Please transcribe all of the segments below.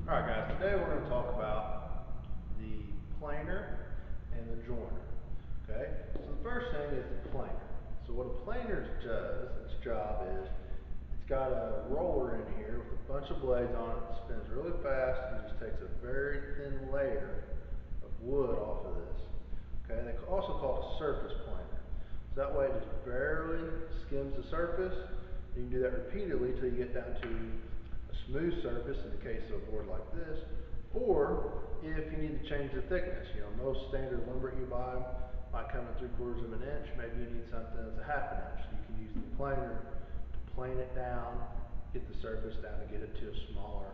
Alright guys, today we're going to talk about the planer and the joiner. Okay, so the first thing is the planer. So what a planer does, its job is, it's got a roller in here with a bunch of blades on it that spins really fast and just takes a very thin layer of wood off of this. Okay, they also call it a surface planer. So that way it just barely skims the surface. You can do that repeatedly until you get down to a smooth surface in the case of a board like this, or if you need to change the thickness. You know, most standard lumber you buy might come in 3/4 of an inch. Maybe you need something that's a 1/2 inch. You can use the planer to plane it down, get the surface down to get it to a smaller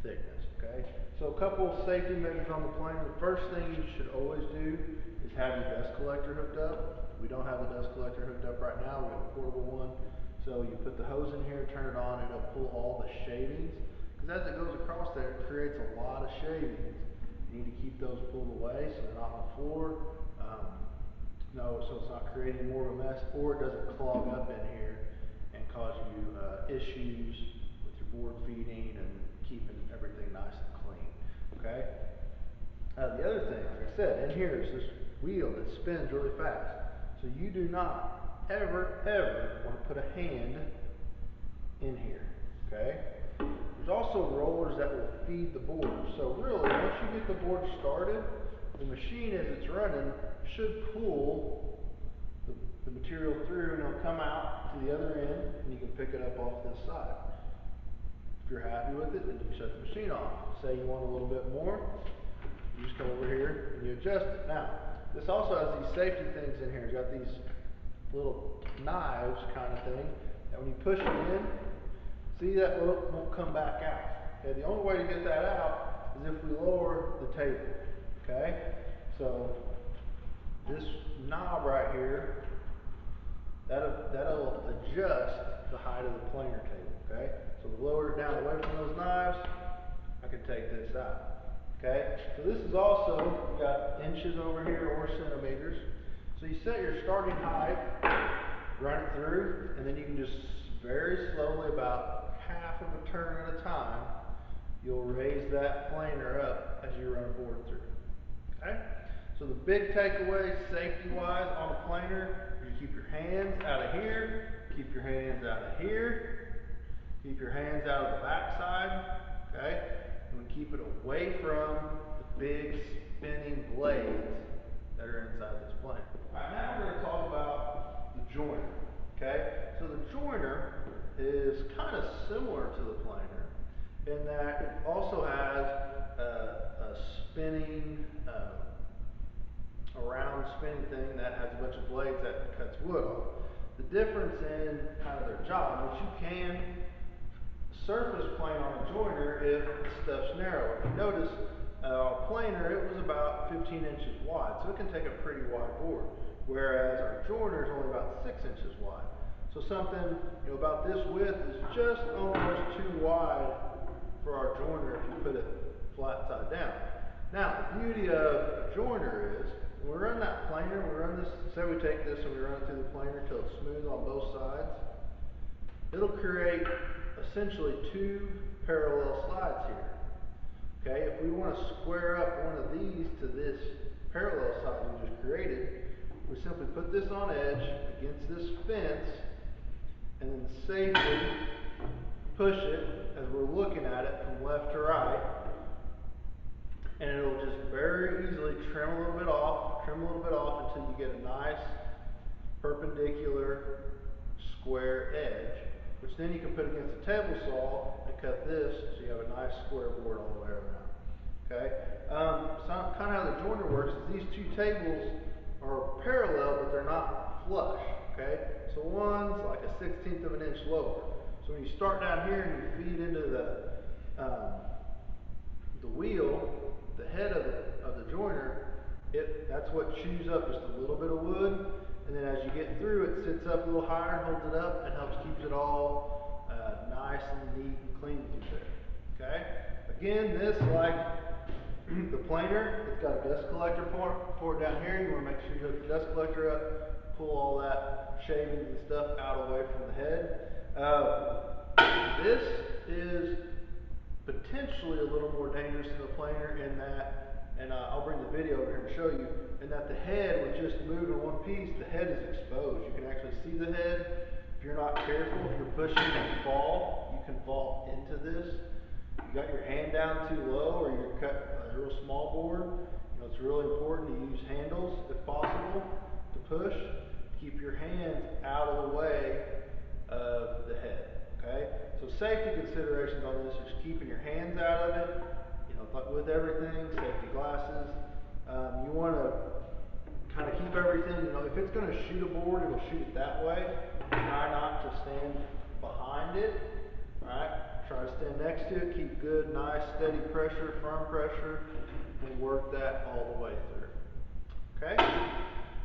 thickness. Okay, so a couple of safety measures on the planer. The first thing you should always do is have your dust collector hooked up. We don't have a dust collector hooked up right now. We have a portable one. So you put the hose in here, turn it on, and it'll pull all the shavings. Because as it goes across there, it creates a lot of shavings. You need to keep those pulled away so they're not on the floor. No, so it's not creating more of a mess, or it doesn't clog up in here and cause you issues with your board feeding and keeping everything nice and clean. Okay. The other thing, like I said, in here is this wheel that spins really fast. So you do not ever want to put a hand in here. Okay. There's also rollers that will feed the board. So really, once you get the board started, the machine as it's running should pull the material through, and it'll come out to the other end, and you can pick it up off this side. If you're happy with it, then you shut the machine off. Say you want a little bit more, you just come over here and you adjust it. Now, this also has these safety things in here. It's got these little knives kind of thing that when you push it in, see that won't come back out. Okay, the only way to get that out is if we lower the table. Okay, so this knob right here, that'll adjust the height of the planer table. Okay, so we lower it down away from those knives. I can take this out. Okay, so this is also got inches over here or centimeters. So you set your starting height, run it through, and then you can just very slowly, about 1/2 of a turn at a time, you'll raise that planer up as you run a board through. Okay? So the big takeaway, safety-wise, on a planer, is you keep your hands out of here, keep your hands out of here, keep your hands out of the backside, okay? And we keep it away from the big spinning blades that are inside this planer. Alright, now we're going to talk about the joiner, okay? So the joiner is kind of similar to the planer in that it also has a spinning, a round spinning thing that has a bunch of blades that cuts wood off. The difference in kind of their job, which you can surface plane on a joiner if the stuff's narrow. If you notice, our planer, it was about 15 inches wide, so it can take a pretty wide board, whereas our joiner is only about 6 inches wide. So something, you know, about this width is just almost too wide for our joiner if you put it flat side down. Now, the beauty of a joiner is, when we run that planer, we run this, say we take this and we run it through the planer till it's smooth on both sides, it'll create essentially 2 parallel slides here. Okay, if we want to square up one of these to this parallel side we just created, we simply put this on edge against this fence and then safely push it as we're looking at it from left to right, and it'll just very easily trim a little bit off until you get a nice perpendicular square edge, which then you can put against a table saw and cut this so you have a nice square board all the way around. Okay, so kind of how the joiner works is these 2 tables are parallel, but they're not flush. Okay, so one's like a 1/16 of an inch lower. So when you start down here and you feed into the wheel, the head of the joiner, that's what chews up just a little bit of wood, and then as you get through, it sits up a little higher, holds it up, and helps keeps it all nice and neat and clean through there. Okay. Again, this, like the planer, it's got a dust collector port down here. You want to make sure you hook the dust collector up, pull all that shavings and stuff out away from the head. This is potentially a little more dangerous than the planer in that, and I'll bring the video over here to show you, in that the head, with just moving one piece, the head is exposed. You can actually see the head. If you're not careful, if you're pushing and fall, you can fall into this. You got your hand down too low, or you're cutting a real small board, it's really important to use handles, if possible, to push. Keep your hands out of the way of the head, okay? So safety considerations on this are just keeping your hands out of it, but with everything, safety glasses. You want to kind of keep everything, if it's going to shoot a board, it'll shoot it that way. Try not to stand behind it, alright? Try to stand next to it, keep good, nice, steady pressure, firm pressure, and work that all the way through. Okay?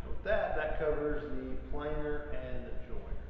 With that, that covers the planer and the